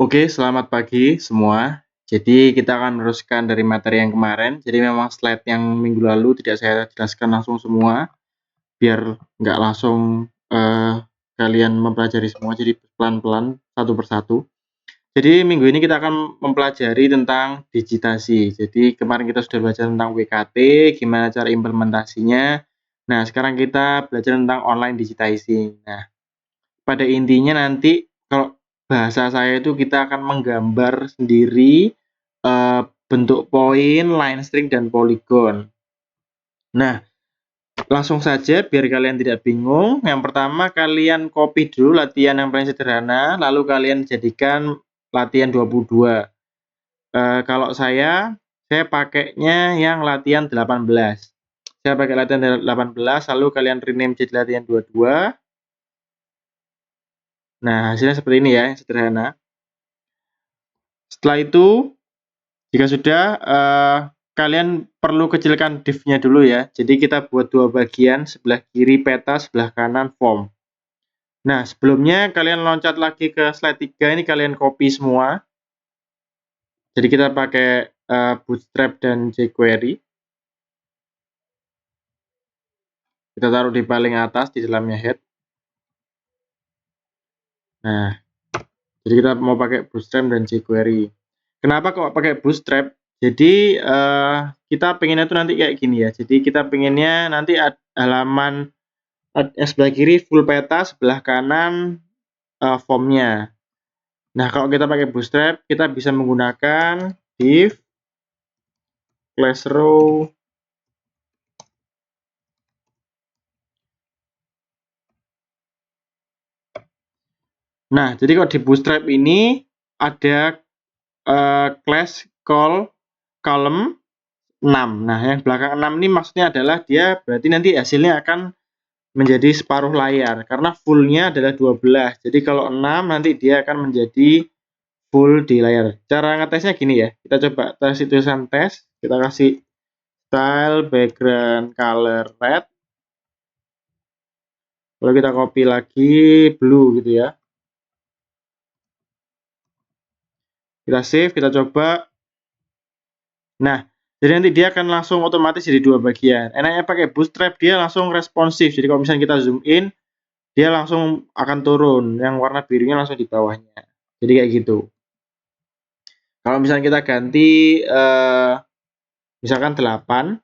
Oke, selamat pagi semua. Jadi kita akan meneruskan dari materi yang kemarin. Jadi memang slide yang minggu lalu tidak saya jelaskan langsung semua, biar nggak langsung kalian mempelajari semua. Jadi pelan-pelan satu persatu. Jadi minggu ini kita akan mempelajari tentang digitasi. Jadi kemarin kita sudah belajar tentang WKT, gimana cara implementasinya. Nah, sekarang kita belajar tentang online digitizing. Nah, pada intinya nanti kalau bahasa saya itu kita akan menggambar sendiri bentuk poin, line string, dan polygon. Nah, langsung saja biar kalian tidak bingung. Yang pertama kalian copy dulu latihan yang paling sederhana, lalu kalian jadikan latihan 22. Kalau saya pakainya yang latihan 18. Saya pakai latihan 18, lalu kalian rename jadi latihan 22. Nah, hasilnya seperti ini ya, yang sederhana. Setelah itu, jika sudah, kalian perlu kecilkan div-nya dulu ya. Jadi kita buat dua bagian, sebelah kiri peta, sebelah kanan form. Nah, sebelumnya kalian loncat lagi ke slide 3, ini kalian copy semua. Jadi kita pakai Bootstrap dan jQuery. Kita taruh di paling atas, di dalamnya head. Nah, jadi kita mau pakai Bootstrap dan jQuery. Kenapa kok pakai Bootstrap? Jadi kita pengennya tuh nanti kayak gini ya. Jadi kita pengennya nanti halaman yang sebelah kiri full peta, sebelah kanan formnya. Nah, kalau kita pakai Bootstrap, kita bisa menggunakan div, class row, nah, jadi kalau di Bootstrap ini ada class call column 6. Nah, yang belakang 6 ini maksudnya adalah dia berarti nanti hasilnya akan menjadi separuh layar karena fullnya adalah 12. Jadi kalau 6 nanti dia akan menjadi full di layar. Cara ngetesnya gini ya. Kita coba tes tulisan tes. Kita kasih style background color red. Lalu kita copy lagi blue gitu ya. Kita save, kita coba. Nah, jadi nanti dia akan langsung otomatis jadi dua bagian. Enaknya pakai Bootstrap dia langsung responsif. Jadi kalau misalnya kita zoom in, dia langsung akan turun. Yang warna birunya langsung di bawahnya. Jadi kayak gitu. Kalau misalnya kita ganti misalkan 8,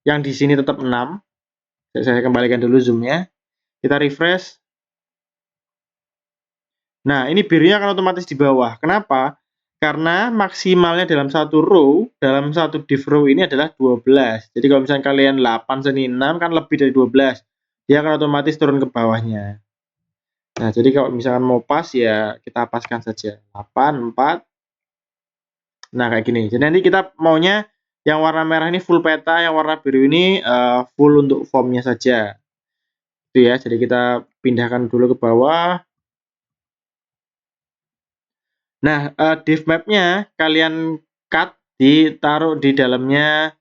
yang di sini tetap 6. Saya kembalikan dulu zoomnya. Kita refresh. Nah, ini birunya akan otomatis di bawah. Kenapa? Karena maksimalnya dalam satu row, dalam satu div row ini adalah 12. Jadi kalau misalnya kalian 8 sini 6 kan lebih dari 12. Dia akan otomatis turun ke bawahnya. Nah, jadi kalau misalkan mau pas ya kita paskan saja. 8, 4. Nah, kayak gini. Jadi nanti kita maunya yang warna merah ini full peta, yang warna biru ini full untuk formnya saja. Itu ya. Jadi kita pindahkan dulu ke bawah. Nah, div map-nya kalian cut, ditaruh di dalamnya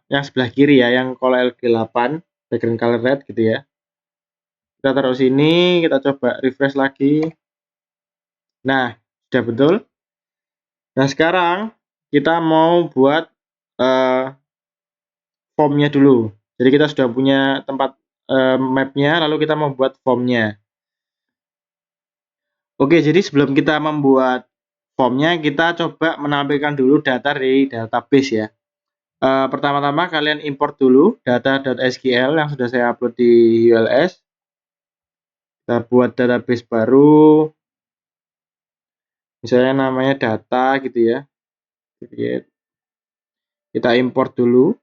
yang sebelah kiri ya, yang kalau LG8, background color red gitu ya. Kita taruh sini, kita coba refresh lagi. Nah, sudah betul. Nah, sekarang kita mau buat formnya dulu. Jadi kita sudah punya tempat map-nya, lalu kita mau buat formnya. Oke, jadi sebelum kita membuat formnya, kita coba menampilkan dulu data dari database ya. Pertama-tama kalian import dulu data.sql yang sudah saya upload di ULS. Kita buat database baru, misalnya namanya data gitu ya. Kita import dulu.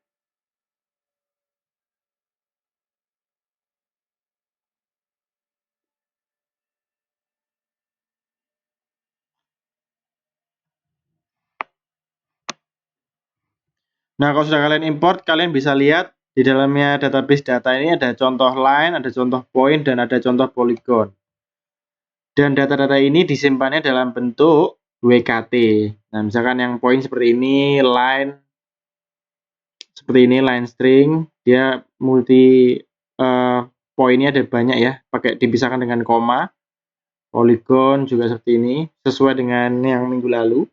Nah, kalau sudah kalian import, kalian bisa lihat di dalamnya database data ini ada contoh line, ada contoh point, dan ada contoh polygon. Dan data-data ini disimpannya dalam bentuk WKT. Nah, misalkan yang point seperti ini, line seperti ini, line string, dia multi poinnya ada banyak ya, pakai dipisahkan dengan koma. Polygon juga seperti ini, sesuai dengan yang minggu lalu.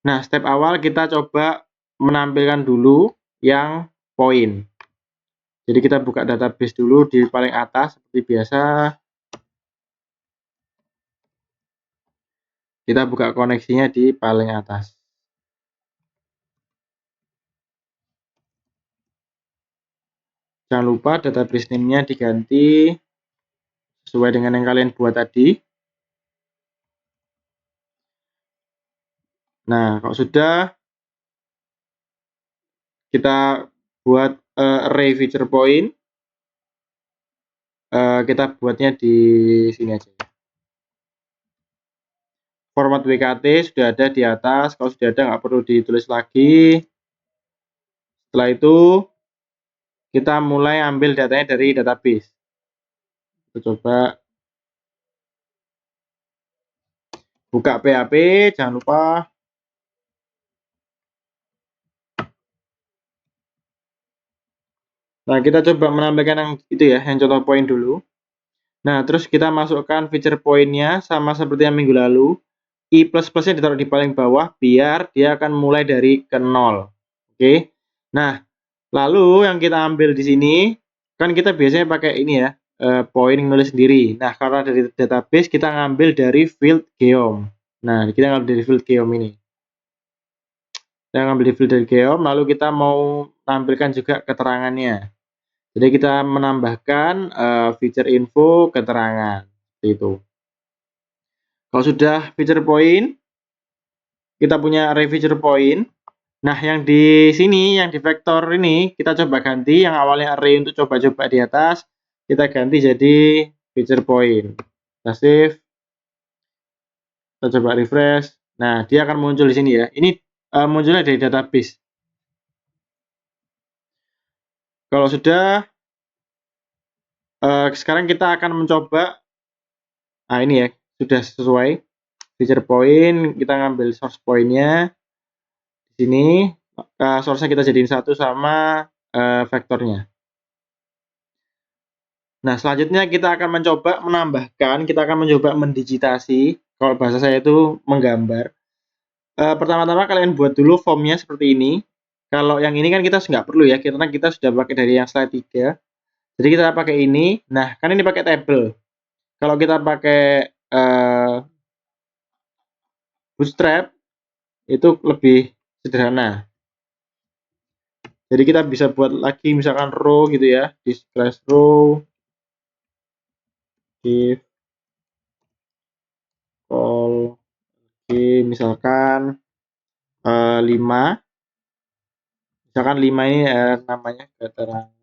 Nah, step awal kita coba menampilkan dulu yang poin. Jadi kita buka database dulu di paling atas seperti biasa. Kita buka koneksinya di paling atas. Jangan lupa database name-nya diganti sesuai dengan yang kalian buat tadi. Nah, kalau sudah, kita buat array feature point. Kita buatnya di sini aja. Format WKT sudah ada di atas. Kalau sudah ada, nggak perlu ditulis lagi. Setelah itu, kita mulai ambil datanya dari database. Kita coba buka PHP, jangan lupa. Nah, kita coba menampilkan yang itu ya, yang contoh poin dulu. Nah, terus kita masukkan feature pointnya sama seperti yang minggu lalu. I++ ++nya ditaruh di paling bawah biar dia akan mulai dari ke 0. Oke. Nah, lalu yang kita ambil di sini kan kita biasanya pakai ini ya, poin nulis sendiri. Nah, karena dari database kita ngambil dari field geom. Nah, kita ngambil dari field geom ini. Kita ngambil di field dari geom, lalu kita mau tampilkan juga keterangannya. Jadi kita menambahkan feature info keterangan seperti itu. Kalau sudah feature point, kita punya array feature point. Nah, yang di sini, yang di vektor ini, kita coba ganti. Yang awalnya array untuk coba-coba di atas, kita ganti jadi feature point. Kita save. Kita coba refresh. Nah, dia akan muncul di sini ya. Ini munculnya dari database. Kalau sudah, sekarang kita akan mencoba. Nah, ini ya, sudah sesuai. Feature point, kita ngambil source point-nya. Di sini, source-nya kita jadiin satu sama vektornya. Nah, selanjutnya kita akan mencoba menambahkan, kita akan mencoba mendigitasi. Kalau bahasa saya itu menggambar. Pertama-tama kalian buat dulu formnya seperti ini. Kalau yang ini kan kita nggak perlu ya, karena kita sudah pakai dari yang slide 3. Jadi kita pakai ini. Nah, kan ini pakai table. Kalau kita pakai Bootstrap, itu lebih sederhana. Jadi kita bisa buat lagi misalkan row gitu ya, di slash row, div, call, misalkan 5. Misalkan 5 ini namanya keterangan.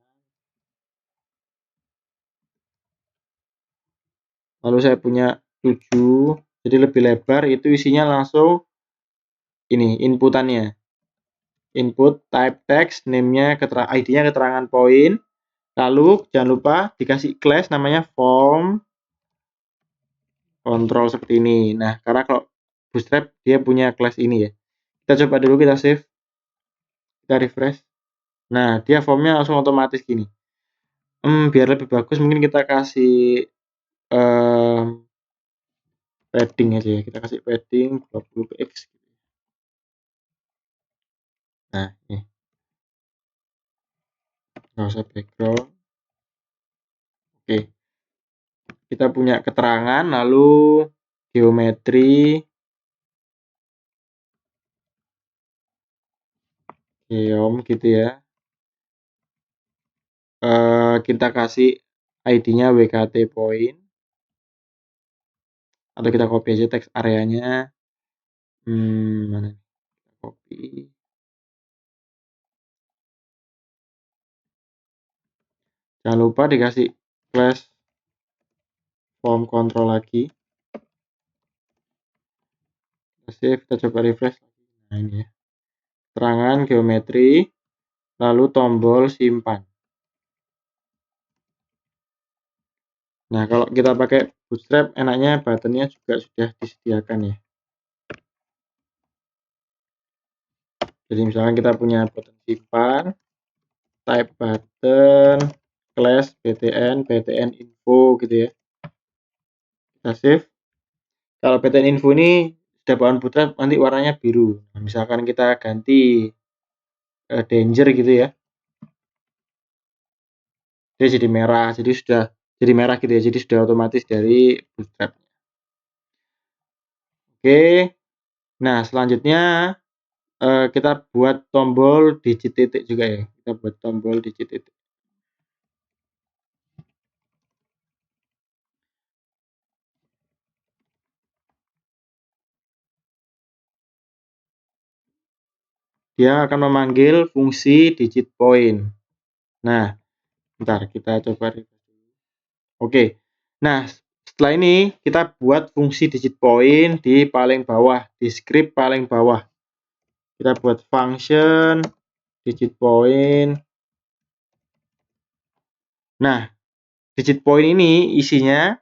Lalu saya punya 7, jadi lebih lebar, itu isinya langsung ini inputannya. Input type text, name-nya ID-nya keterangan poin. Lalu jangan lupa dikasih class namanya form control seperti ini. Nah, karena kalau Bootstrap dia punya class ini ya. Kita coba dulu, kita save. Kita refresh. Nah, dia formnya langsung otomatis gini. Biar lebih bagus mungkin kita kasih padding aja ya. Kita kasih padding 20px. Nah, ini. Nggak usah background. Oke. Kita punya keterangan, lalu geometri. Geom gitu ya. Kita kasih ID-nya WKT point. Atau kita copy aja teks areanya. Mana? Copy. Jangan lupa dikasih class form control lagi. Kita save, kita coba refresh. Nah, ini ya. Keterangan geometri, lalu tombol simpan. Nah, kalau kita pakai Bootstrap, enaknya buttonnya juga sudah disediakan ya. Jadi misalkan kita punya button simpan, type button, class btn, btn info gitu ya. Kita save. Kalau btn info ini sudah bawaan bootstrap nanti warnanya biru. Nah, misalkan kita ganti danger gitu ya, dia jadi merah, jadi sudah jadi merah gitu ya, jadi sudah otomatis dari bootstrap. Oke, nah selanjutnya kita buat tombol digit titik juga ya, kita buat tombol digit titik. Dia akan memanggil fungsi digit point. Nah, bentar kita coba. Oke, nah setelah ini kita buat fungsi digit point di paling bawah, di script paling bawah. Kita buat function digit point. Nah, digit point ini isinya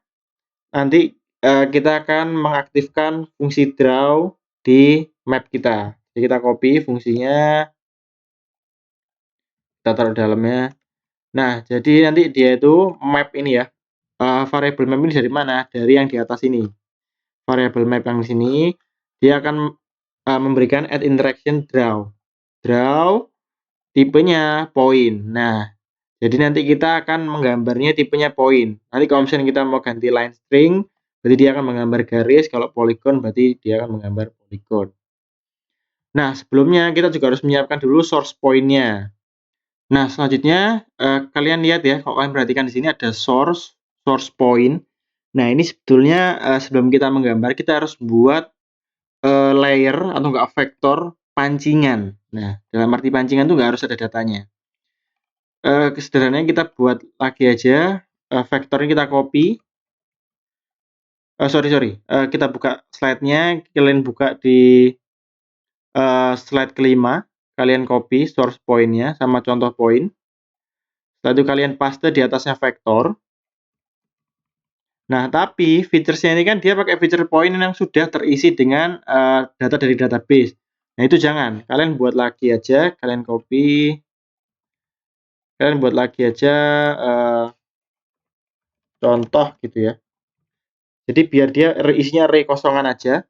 nanti kita akan mengaktifkan fungsi draw di map kita. Jadi kita copy fungsinya, kita taruh dalamnya. Nah, jadi nanti dia itu map ini ya, variable map ini dari mana? Dari yang di atas ini. Variable map yang di sini dia akan memberikan add interaction draw. Draw tipenya point. Nah, jadi nanti kita akan menggambarnya tipenya point. Nanti kalau misalnya kita mau ganti line string, berarti dia akan menggambar garis. Kalau polygon berarti dia akan menggambar polygon. Nah, sebelumnya kita juga harus menyiapkan dulu source point-nya. Nah, selanjutnya kalian lihat ya, kalau kalian perhatikan di sini ada source point. Nah, ini sebetulnya sebelum kita menggambar kita harus buat layer atau enggak vektor pancingan. Nah, dalam arti pancingan itu enggak harus ada datanya. Sederhananya kita buat lagi aja, vektornya kita copy. Kita buka slide-nya, kalian buka di slide kelima, kalian copy source point-nya sama contoh point. Setelah itu kalian paste di atasnya vektor. Nah, tapi features-nya ini kan dia pakai feature point yang sudah terisi dengan data dari database. Nah, itu jangan. Kalian buat lagi aja, kalian copy. Kalian buat lagi aja contoh gitu ya. Jadi biar dia isinya array kosongan aja.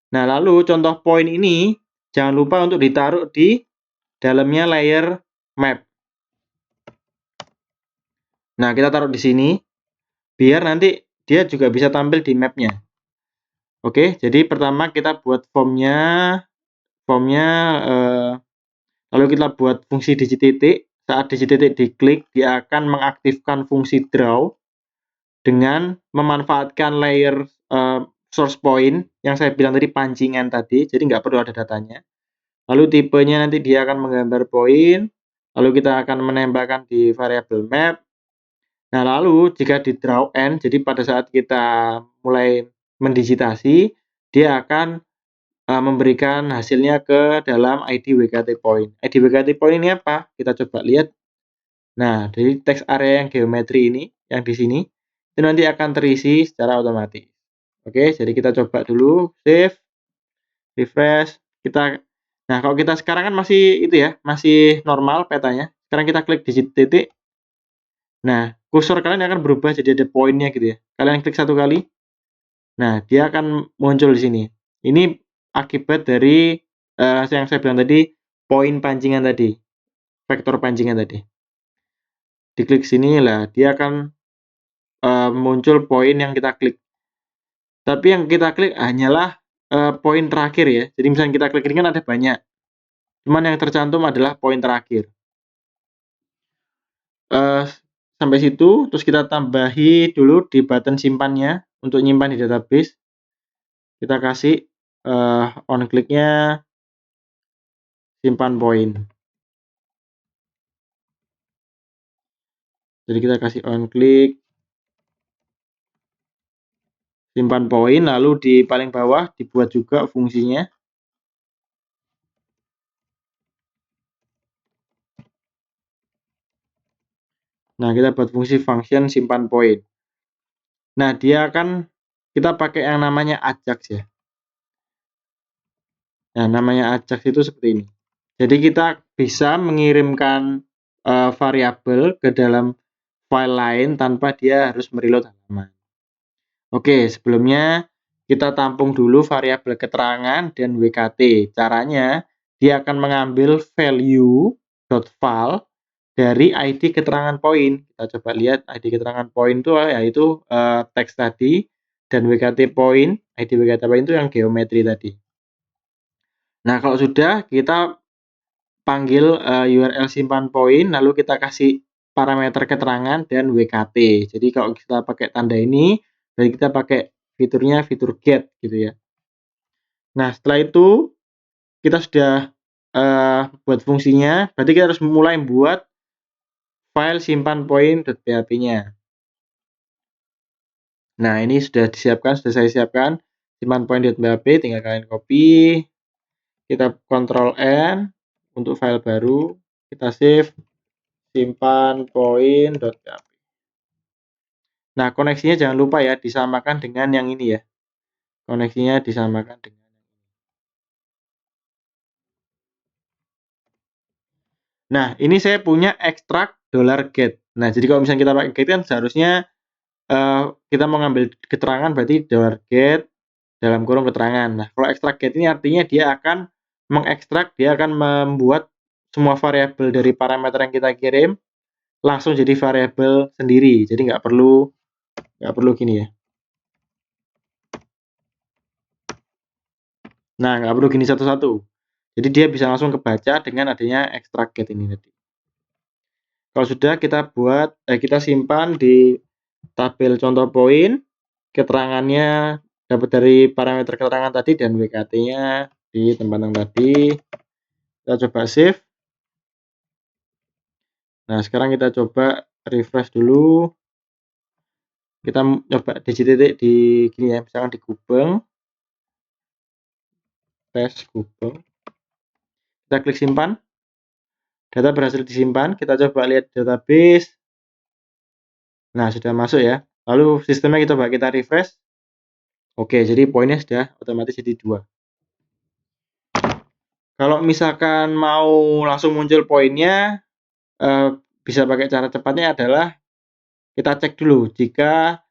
Nah, lalu contoh point ini jangan lupa untuk ditaruh di dalamnya layer map. Nah, kita taruh di sini biar nanti dia juga bisa tampil di mapnya. Oke, jadi pertama kita buat formnya, lalu kita buat fungsi digit titik. Saat digit titik diklik, dia akan mengaktifkan fungsi draw dengan memanfaatkan layer source point yang saya bilang tadi pancingan tadi, jadi nggak perlu ada datanya. Lalu tipenya nanti dia akan menggambar point, lalu kita akan menembakkan di variable map. Nah, lalu jika di draw end, jadi pada saat kita mulai mendigitasi, dia akan memberikan hasilnya ke dalam ID WKT point. ID WKT point ini apa? Kita coba lihat. Nah, dari teks area yang geometri ini, yang di sini, itu nanti akan terisi secara otomatis. Oke, jadi kita coba dulu, save, refresh, nah kalau kita sekarang kan masih itu ya, masih normal petanya. Sekarang kita klik digit titik. Nah, kursor kalian akan berubah jadi ada poinnya gitu ya. Kalian klik satu kali. Nah, dia akan muncul di sini. Ini akibat dari yang saya bilang tadi, poin pancingan tadi, vektor pancingan tadi. Diklik sini lah, dia akan muncul poin yang kita klik. Tapi yang kita klik hanyalah poin terakhir ya. Jadi misalnya kita klik ini kan ada banyak. Cuman yang tercantum adalah poin terakhir. Sampai situ, terus kita tambahi dulu di button simpannya untuk nyimpan di database. Kita kasih on click-nya simpan poin. Jadi kita kasih on click simpan poin, lalu di paling bawah dibuat juga fungsinya. Nah, kita buat fungsi function simpan poin. Nah, dia akan kita pakai yang namanya ajax ya. Nah, namanya ajax itu seperti ini. Jadi kita bisa mengirimkan variabel ke dalam file lain tanpa dia harus mereload halaman. Oke, sebelumnya kita tampung dulu variabel keterangan dan WKT. Caranya, dia akan mengambil value.val dari ID keterangan poin. Kita coba lihat ID keterangan poin itu yaitu teks tadi, dan WKT poin, ID WKT poin itu yang geometri tadi. Nah, kalau sudah, kita panggil URL simpan poin, lalu kita kasih parameter keterangan dan WKT. Jadi kalau kita pakai tanda ini, berarti kita pakai fiturnya fitur get gitu ya. Nah, setelah itu kita sudah buat fungsinya, berarti kita harus mulai buat file simpan poin.php-nya. Nah, ini sudah disiapkan, sudah saya siapkan simpan poin.php, tinggal kalian copy, kita Ctrl N untuk file baru, kita save simpan poin.php. Nah, koneksinya jangan lupa ya, disamakan dengan yang ini ya. Koneksinya disamakan dengan Nah, ini saya punya ekstrak $get. Nah, jadi kalau misalnya kita pakai get kan seharusnya kita mau ngambil keterangan berarti $get dalam kurung keterangan. Nah, kalau ekstrak get ini artinya dia akan mengekstrak, dia akan membuat semua variabel dari parameter yang kita kirim langsung jadi variabel sendiri. Jadi nggak perlu gini ya. Nah, nggak perlu gini satu-satu. Jadi dia bisa langsung kebaca dengan adanya ekstrak get ini tadi. Kalau sudah kita simpan di tabel contoh poin, keterangannya dapat dari parameter keterangan tadi dan WKT-nya di tempat yang tadi. Kita coba save. Nah, sekarang kita coba refresh dulu. Kita coba digit-titik di gini ya, misalkan di Gubeng. Tes Gubeng. Kita klik simpan. Data berhasil disimpan. Kita coba lihat database. Nah, sudah masuk ya. Lalu sistemnya kita refresh. Oke, jadi poinnya sudah otomatis jadi 2. Kalau misalkan mau langsung muncul poinnya, bisa pakai cara cepatnya adalah kita cek dulu jika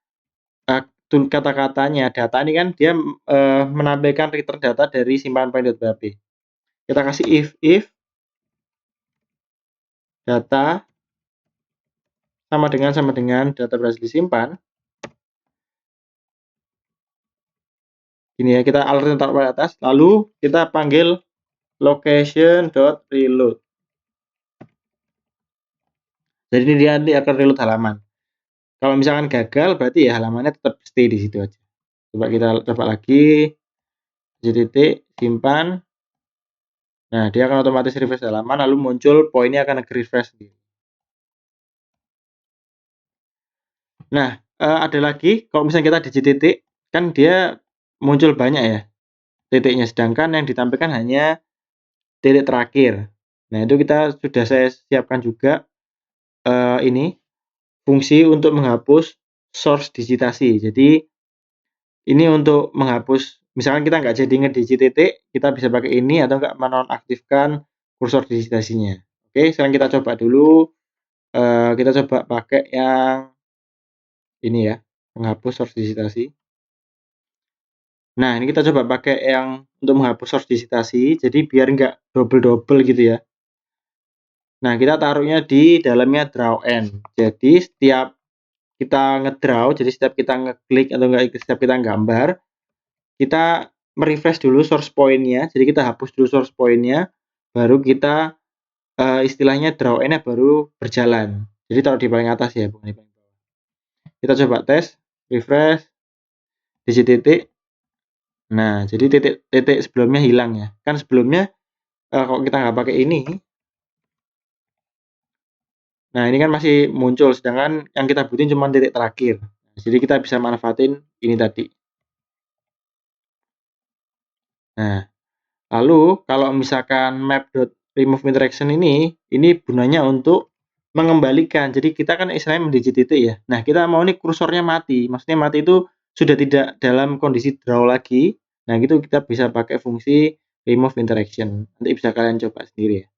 kata-katanya data ini kan dia menampilkan return data dari simpan poin.php. Kita kasih if data sama dengan data berhasil disimpan. Gini ya, kita alertin taruh pada atas, lalu kita panggil location.reload. Jadi ini dia nanti akan reload halaman. Kalau misalkan gagal, berarti ya halamannya tetap stay di situ aja. Coba kita coba lagi, titik simpan. Nah, dia akan otomatis refresh halaman, lalu muncul poinnya akan refresh. Nah, ada lagi, kalau misalnya kita titik, kan dia muncul banyak ya titiknya, sedangkan yang ditampilkan hanya titik terakhir. Nah, itu sudah saya siapkan juga ini fungsi untuk menghapus source digitasi. Jadi ini untuk menghapus, misalkan kita nggak jadi ngedigit titik, kita bisa pakai ini atau nggak menonaktifkan kursor digitasinya. Oke, sekarang kita coba dulu. Kita coba pakai yang ini ya, menghapus source digitasi. Nah, ini kita coba pakai yang untuk menghapus source digitasi, jadi biar nggak double-double gitu ya. Nah, kita taruhnya di dalamnya draw end. Jadi setiap kita ngedraw, jadi setiap kita ngeklik atau enggak setiap kita gambar, kita merefresh dulu source point-nya. Jadi kita hapus dulu source point-nya, baru kita istilahnya draw end-nya baru berjalan. Jadi taruh di paling atas ya, bukan di paling bawah. Kita coba tes, refresh, di titik. Nah, jadi titik sebelumnya hilang ya. Kan sebelumnya kalau kita nggak pakai ini, nah ini kan masih muncul, sedangkan yang kita butuhin cuma titik terakhir. Jadi kita bisa manfaatin ini tadi. Nah, lalu kalau misalkan map.remove interaction ini gunanya untuk mengembalikan. Jadi kita kan istilahnya mendigit titik ya. Nah, kita mau nih kursornya mati. Maksudnya mati itu sudah tidak dalam kondisi draw lagi. Nah, gitu kita bisa pakai fungsi remove interaction. Nanti bisa kalian coba sendiri ya.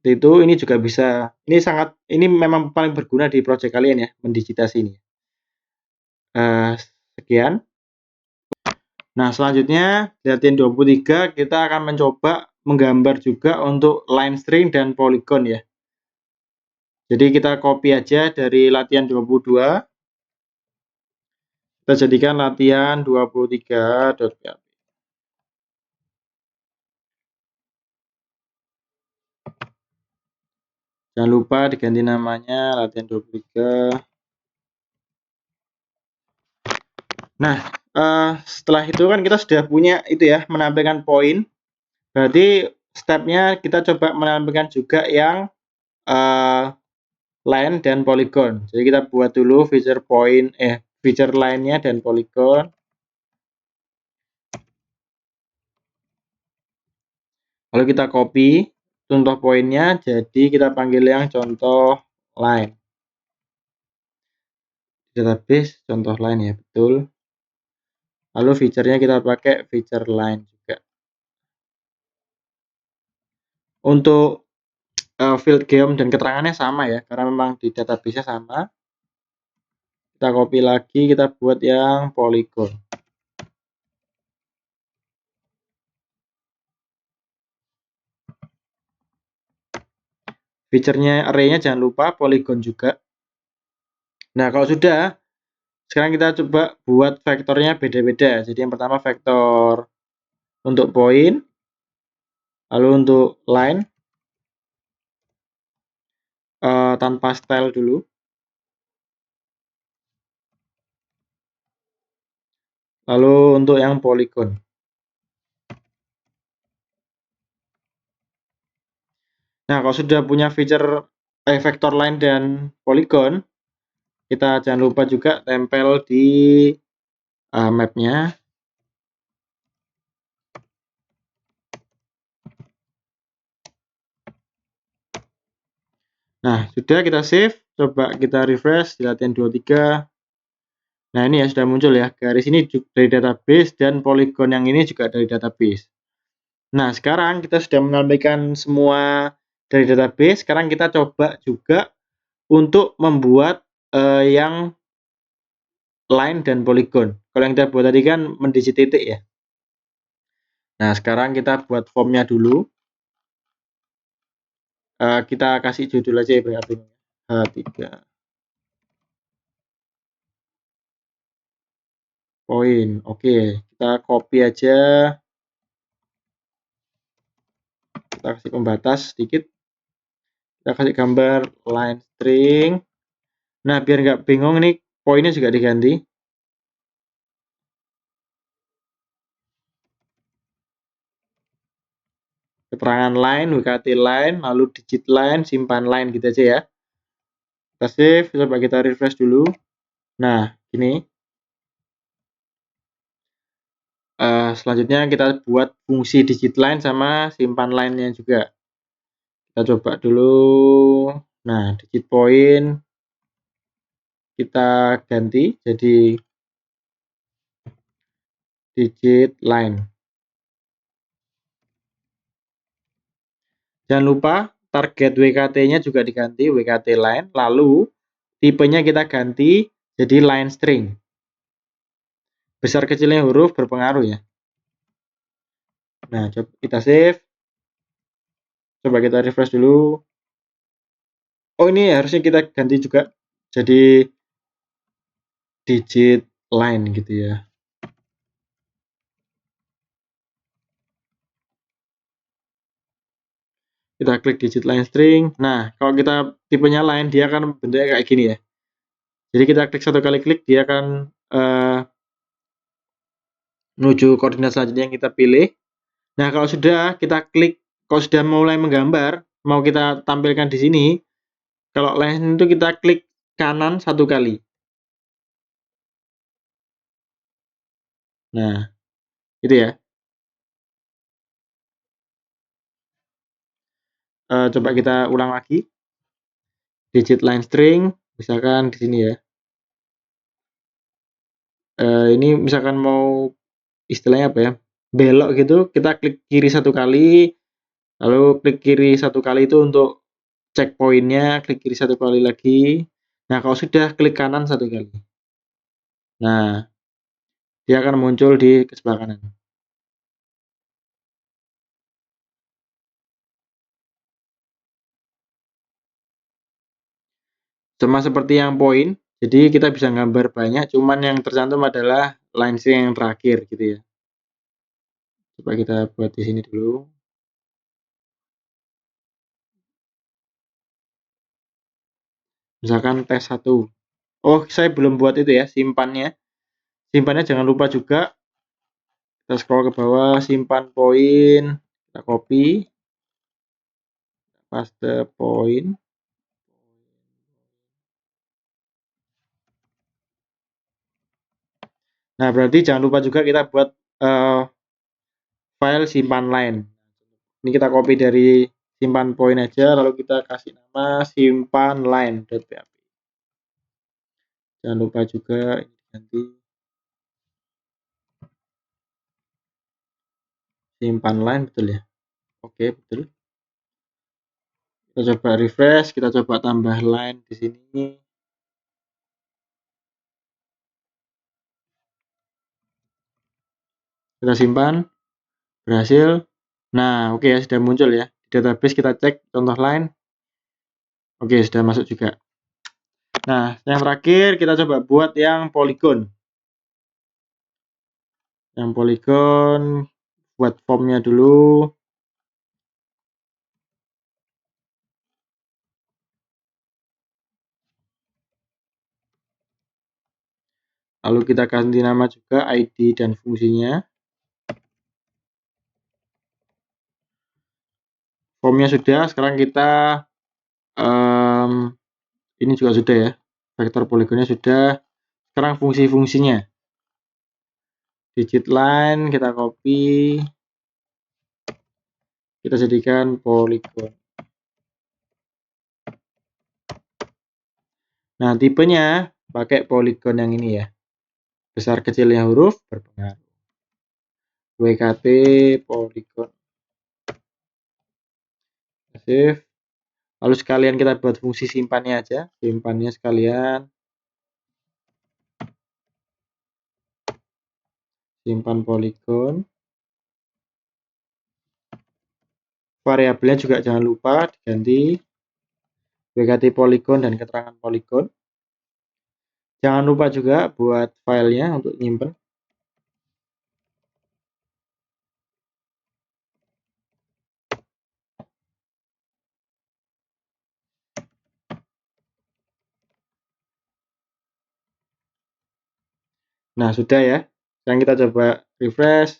Itu ini juga bisa, ini memang paling berguna di project kalian ya, mendigitasi ini. Sekian. Nah, selanjutnya di latihan 23 kita akan mencoba menggambar juga untuk line string dan polygon ya. Jadi kita copy aja dari latihan 22, kita jadikan latihan 23.php. Jangan lupa diganti namanya latihan 23. Nah, setelah itu kan kita sudah punya itu ya, menampilkan poin. Berarti stepnya kita coba menampilkan juga yang line dan polygon. Jadi kita buat dulu feature line-nya dan polygon. Lalu kita copy contoh poinnya, jadi kita panggil yang contoh line. Database contoh line ya, betul. Lalu feature-nya kita pakai feature line juga. Untuk field geom dan keterangannya sama ya, karena memang di database-nya sama. Kita copy lagi, kita buat yang polygon. Feature-nya array-nya jangan lupa polygon juga. Nah, kalau sudah, sekarang kita coba buat vektornya beda-beda. Jadi yang pertama vektor untuk poin, lalu untuk line tanpa style dulu. Lalu untuk yang polygon. Nah, kalau sudah punya feature vektor line dan polygon, kita jangan lupa juga tempel di map-nya. Nah, sudah kita save, coba kita refresh di latihan 23. Nah, ini ya sudah muncul ya, garis ini dari database dan polygon yang ini juga dari database. Nah, sekarang kita sudah menampilkan semua dari database, sekarang kita coba juga untuk membuat yang line dan polygon. Kalau yang kita buat tadi kan mendigit titik ya. Nah, sekarang kita buat formnya dulu. Kita kasih judul aja ya, H3 poin. Oke, kita copy aja. Kita kasih pembatas sedikit. Kita kasih gambar line string. Nah, biar nggak bingung nih, poinnya juga diganti. Keterangan line, WKT line, lalu digit line, simpan line gitu aja ya. Kita save, coba kita refresh dulu. Nah, ini. Selanjutnya kita buat fungsi digit line sama simpan line-nya juga. Kita coba dulu. Nah, digit point kita ganti jadi digit line. Jangan lupa target WKT-nya juga diganti WKT line, lalu tipenya kita ganti jadi line string. Besar kecilnya huruf berpengaruh ya. Nah, coba kita save. Coba kita refresh dulu. Oh, ini harusnya kita ganti juga jadi digit line gitu ya. Kita klik digit line string. Nah, kalau kita tipenya line, dia akan bentuknya kayak gini ya. Jadi kita klik satu kali klik, dia akan menuju koordinat selanjutnya yang kita pilih. Nah, kalau sudah kita klik, kalau sudah mulai menggambar, mau kita tampilkan di sini, kalau line itu kita klik kanan satu kali. Nah, itu ya. Coba kita ulang lagi. Digit line string, misalkan di sini ya. Ini misalkan mau istilahnya apa ya? Belok gitu, kita klik kiri satu kali, lalu klik kiri satu kali itu untuk cek poinnya, klik kiri satu kali lagi. Nah, kalau sudah klik kanan satu kali. Nah, dia akan muncul di sebelah kanan. Sama seperti yang poin, jadi kita bisa gambar banyak, cuman yang tercantum adalah line string yang terakhir gitu ya. Coba kita buat di sini dulu. Misalkan tes 1. Oh, saya belum buat itu ya, simpannya. Simpannya jangan lupa juga. Kita scroll ke bawah, simpan poin, kita copy, paste poin. Nah, berarti jangan lupa juga kita buat file simpan line. Ini kita copy dari simpan poin aja, lalu kita kasih nama simpan line.php. Jangan lupa juga ganti simpan line, betul ya? Oke, betul. Kita coba refresh, kita coba tambah line di sini. Kita simpan, berhasil. Nah, oke ya, sudah muncul ya. Di database kita cek contoh line. Oke, sudah masuk juga. Nah, yang terakhir kita coba buat yang polygon. Yang polygon, buat formnya dulu. Lalu kita ganti nama juga ID dan fungsinya. Formnya sudah, sekarang kita ini juga sudah ya. Vektor poligonnya sudah. Sekarang fungsi-fungsinya. Digit line kita copy. Kita jadikan polygon. Nah, tipenya pakai polygon yang ini ya. Besar kecilnya huruf berpengaruh. WKT polygon. Save. Lalu sekalian kita buat fungsi simpannya aja. Simpannya sekalian. Simpan polygon. Variabelnya juga jangan lupa diganti WKT polygon dan keterangan polygon. Jangan lupa juga buat filenya untuk nyimpen. Nah, sudah ya. Sekarang kita coba refresh.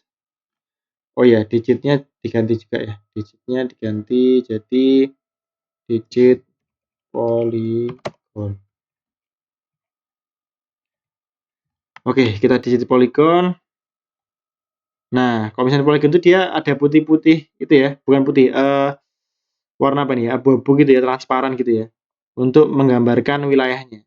Oh ya, digitnya diganti juga ya. Digitnya diganti jadi digit polygon. Oke, kita digit polygon. Nah, kalau misalnya polygon itu dia ada putih-putih itu ya, bukan putih, warna apa nih, abu-abu gitu ya, transparan gitu ya, untuk menggambarkan wilayahnya.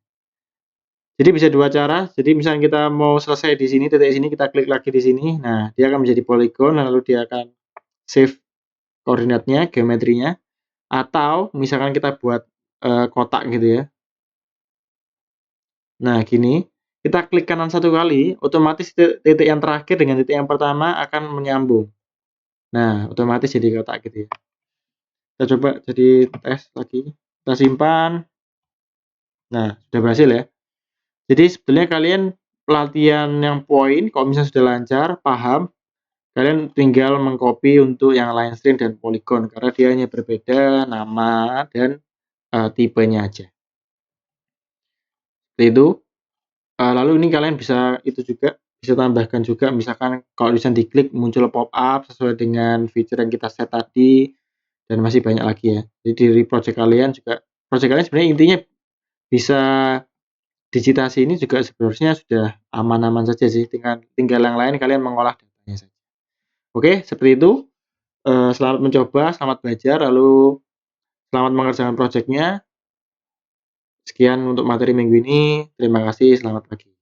Jadi bisa dua cara. Jadi misalnya kita mau selesai di sini, titik sini, kita klik lagi di sini. Nah, dia akan menjadi polygon, lalu dia akan save koordinatnya, geometrinya. Atau misalkan kita buat kotak gitu ya. Nah, gini, kita klik kanan satu kali, otomatis titik yang terakhir dengan titik yang pertama akan menyambung. Nah, otomatis jadi kotak gitu ya. Kita coba jadi tes lagi. Kita simpan. Nah, sudah berhasil ya. Jadi sebetulnya kalian pelatihan yang poin, kalau misalnya sudah lancar, paham, kalian tinggal mengcopy untuk yang line string dan polygon karena dia hanya berbeda nama dan tipenya aja. Seperti itu. Lalu ini kalian bisa itu juga bisa tambahkan juga, misalkan kalau bisa diklik muncul pop up sesuai dengan fitur yang kita set tadi, dan masih banyak lagi ya. Jadi di project kalian juga, project kalian sebenarnya intinya bisa digitasi ini juga sebenarnya sudah aman-aman saja sih, tinggal yang lain kalian mengolah datanya saja. Oke, seperti itu. Selamat mencoba, selamat belajar, lalu selamat mengerjakan projectnya. Sekian untuk materi minggu ini. Terima kasih, selamat pagi.